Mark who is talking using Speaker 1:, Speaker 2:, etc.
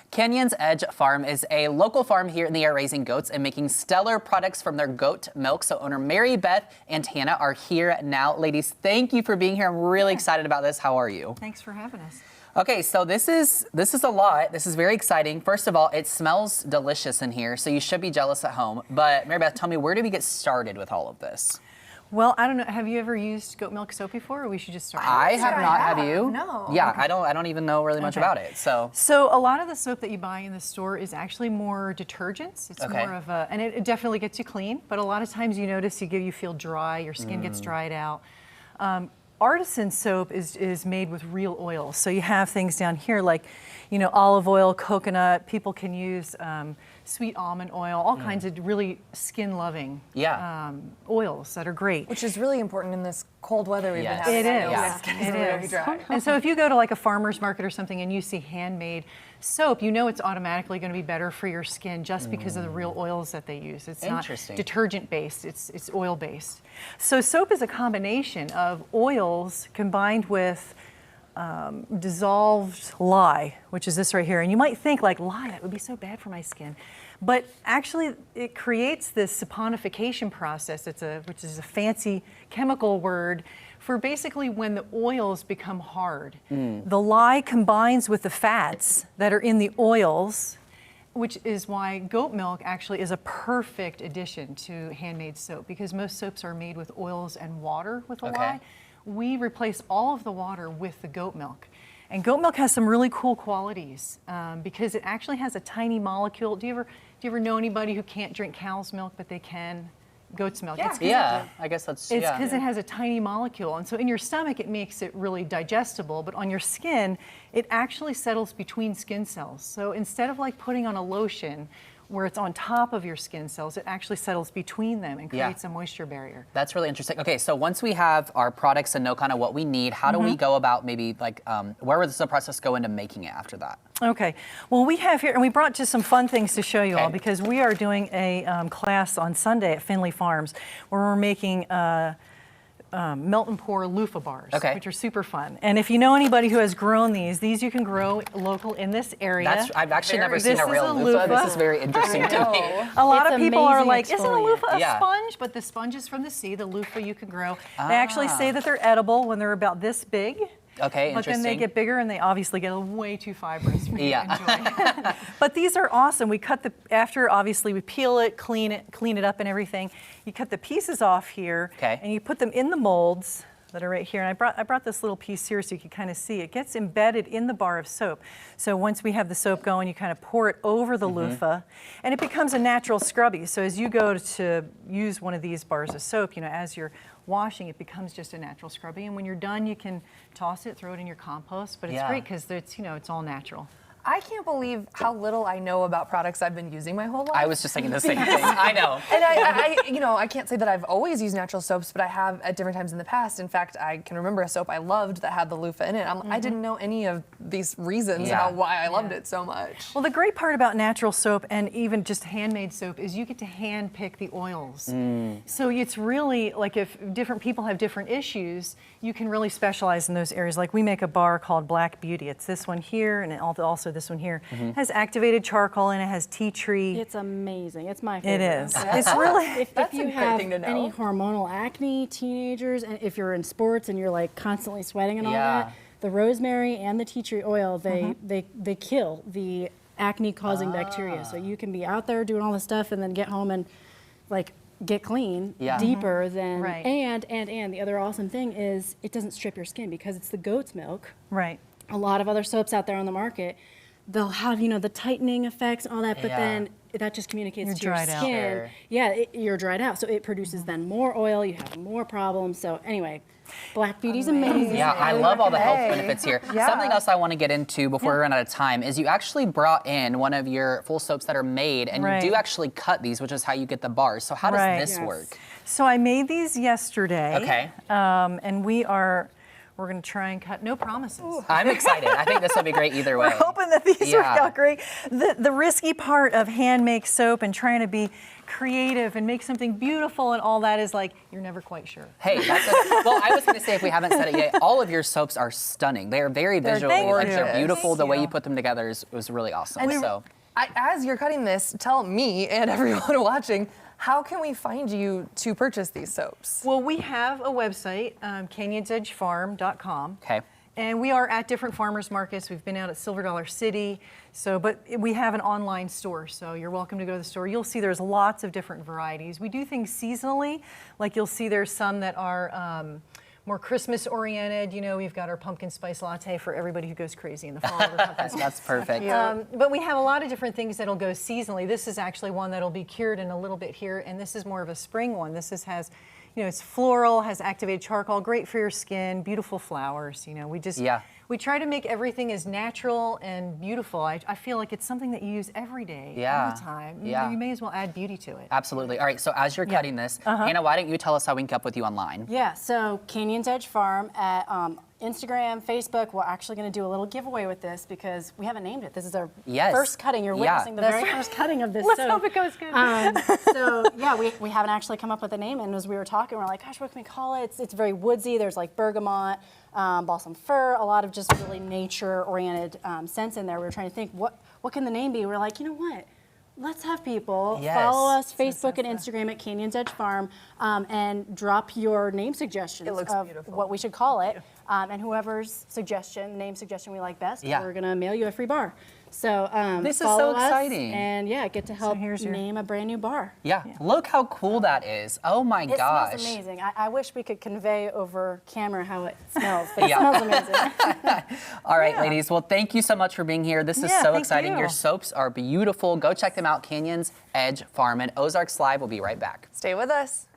Speaker 1: Canyon's Edge Farm is a local farm here in the area raising goats and making stellar products from their goat milk. So owner Mary Beth and Hannah are here now. Ladies, thank you for being here. I'm really excited about this. How are you?
Speaker 2: Thanks for having us.
Speaker 1: Okay, so this is a lot. This is very exciting. First of all, it smells delicious in here, so you should be jealous at home. But Mary Beth, tell me, where did we get started with all of this?
Speaker 2: Well, I don't know. Have you ever used goat milk soap before, or we should just start?
Speaker 1: I have not. Have you?
Speaker 3: No.
Speaker 1: Yeah,
Speaker 3: Okay.
Speaker 1: I don't even know really much about it. So
Speaker 2: a lot of the soap that you buy in the store is actually more detergents. It's more of a, and it definitely gets you clean. But a lot of times you notice you feel dry. Your skin gets dried out. Artisan soap is made with real oil. So you have things down here like, olive oil, coconut. People can use sweet almond oil, all kinds of really skin-loving oils that are great.
Speaker 3: Which is really important in this cold weather we've been having.
Speaker 2: It is.
Speaker 3: My skin is very dry.
Speaker 2: And so if you go to like a farmer's market or something and you see handmade soap, you know it's automatically going to be better for your skin just because of the real oils that they use. It's not detergent-based, it's oil-based. So soap is a combination of oils combined with dissolved lye, which is this right here. And you might think like, lye, that would be so bad for my skin. But actually it creates this saponification process, which is a fancy chemical word for basically when the oils become hard. The lye combines with the fats that are in the oils, which is why goat milk actually is a perfect addition to handmade soap, because most soaps are made with oils and water with the lye. We replace all of the water with the goat milk. And goat milk has some really cool qualities because it actually has a tiny molecule. Do you ever know anybody who can't drink cow's milk, but they can goat's milk?
Speaker 1: Yeah, I guess that's,
Speaker 2: It's because it has a tiny molecule. And so in your stomach, it makes it really digestible, but on your skin, it actually settles between skin cells. So instead of like putting on a lotion, where it's on top of your skin cells, it actually settles between them and creates a moisture barrier.
Speaker 1: That's really interesting. Okay, so once we have our products and know kind of what we need, how do we go about maybe like, where does the process go into making it after that? Okay,
Speaker 2: well we have here, and we brought just some fun things to show you all, because we are doing a class on Sunday at Finley Farms where we're making melt and pour loofah bars, which are super fun. And if you know anybody who has grown these you can grow local in this area.
Speaker 1: I've actually never seen a real loofah. This is very interesting to me.
Speaker 2: A lot of people are like, isn't a loofah a sponge? But the sponge is from the sea. The loofah you can grow. They actually say that they're edible when they're about this big.
Speaker 1: Okay,
Speaker 2: but then they get bigger and they obviously get way too fibrous for you to enjoy. But these are awesome. We cut after obviously we peel it, clean it up and everything. You cut the pieces off here and you put them in the molds that are right here. And I brought this little piece here so you can kind of see. It gets embedded in the bar of soap. So once we have the soap going, you kind of pour it over the loofah and it becomes a natural scrubby. So as you go to use one of these bars of soap, as you're washing, it becomes just a natural scrubby. And when you're done, you can toss it, throw it in your compost. But it's great because it's all natural.
Speaker 3: I can't believe how little I know about products I've been using my whole life.
Speaker 1: I was just thinking the same thing. I know.
Speaker 3: And I can't say that I've always used natural soaps, but I have at different times in the past. In fact, I can remember a soap I loved that had the loofah in it. I didn't know any of these reasons about why I loved it so much.
Speaker 2: Well, the great part about natural soap and even just handmade soap is you get to hand pick the oils. So it's really like if different people have different issues, you can really specialize in those areas. Like we make a bar called Black Beauty. It's this one here and also this one here. Has activated charcoal in it, has tea tree.
Speaker 4: It's amazing. It's my favorite.
Speaker 2: It is. It's really,
Speaker 4: if you have any hormonal acne, teenagers, and if you're in sports and you're like constantly sweating and all that, the rosemary and the tea tree oil, they kill the acne causing bacteria. So you can be out there doing all this stuff and then get home and like get clean deeper than and the other awesome thing is it doesn't strip your skin because it's the goat's milk.
Speaker 2: Right.
Speaker 4: A lot of other soaps out there on the market, they'll have the tightening effects and all that, but then that just communicates to your skin. You're dried out, so it produces then more oil. You have more problems. So anyway, Black Beauty's amazing.
Speaker 1: Yeah, I love all the health benefits here. Something else I want to get into before we run out of time is you actually brought in one of your full soaps that are made, and you do actually cut these, which is how you get the bars. So how does this work?
Speaker 2: So I made these yesterday.
Speaker 1: Okay.
Speaker 2: And We're going to try and cut, no promises.
Speaker 1: I'm excited. I think this will be great either way.
Speaker 2: We're hoping that these work out great. The risky part of hand-make soap and trying to be creative and make something beautiful and all that is like, you're never quite sure.
Speaker 1: Hey, well, I was going to say, if we haven't said it yet, all of your soaps are stunning. They are very visually, they're beautiful. The way you put them together was really awesome.
Speaker 3: And as you're cutting this, tell me and everyone watching, how can we find you to purchase these soaps?
Speaker 2: Well, we have a website, canyonsedgefarm.com.
Speaker 1: Okay.
Speaker 2: And we are at different farmers markets. We've been out at Silver Dollar City. But we have an online store, so you're welcome to go to the store. You'll see there's lots of different varieties. We do things seasonally, like you'll see there's some that are more Christmas oriented. You know, we've got our pumpkin spice latte for everybody who goes crazy in the fall.
Speaker 1: That's perfect.
Speaker 2: But we have a lot of different things that'll go seasonally. This is actually one that'll be cured in a little bit here, and this is more of a spring one. This has, you know, it's floral, has activated charcoal, great for your skin, beautiful flowers. You know, we try to make everything as natural and beautiful. I feel like it's something that you use every day, all the time.
Speaker 1: Yeah.
Speaker 2: You may as well add beauty to it.
Speaker 1: Absolutely. All right, so as you're cutting this, Hannah, why don't you tell us how we can keep up with you online?
Speaker 4: Yeah, so Canyon's Edge Farm at Instagram, Facebook. We're actually going to do a little giveaway with this because we haven't named it. This is our first cutting. You're witnessing the very first cutting of this
Speaker 2: Let's
Speaker 4: soap.
Speaker 2: hope it goes good.
Speaker 4: So yeah, we haven't actually come up with a name, and as we were talking, we're like, gosh, what can we call it? It's very woodsy. There's like bergamot, balsam fir, a lot of just really nature-oriented scents in there. We were trying to think, what can the name be? We're like, you know what? Let's have people follow us, Facebook and Instagram at Canyon's Edge Farm, and drop your name suggestions of what we should call it. And whoever's name suggestion we like best, we're gonna mail you a free bar. So
Speaker 1: this is
Speaker 4: follow
Speaker 1: so
Speaker 4: us
Speaker 1: exciting,
Speaker 4: and get to help name a brand new bar.
Speaker 1: Yeah, look how cool that is. Oh my gosh.
Speaker 4: It smells amazing. I wish we could convey over camera how it smells, but it smells amazing.
Speaker 1: All right, ladies. Well, thank you so much for being here. This is so exciting. Your soaps are beautiful. Go check them out. Canyon's Edge Farm and Ozarks Live will be right back.
Speaker 3: Stay with us.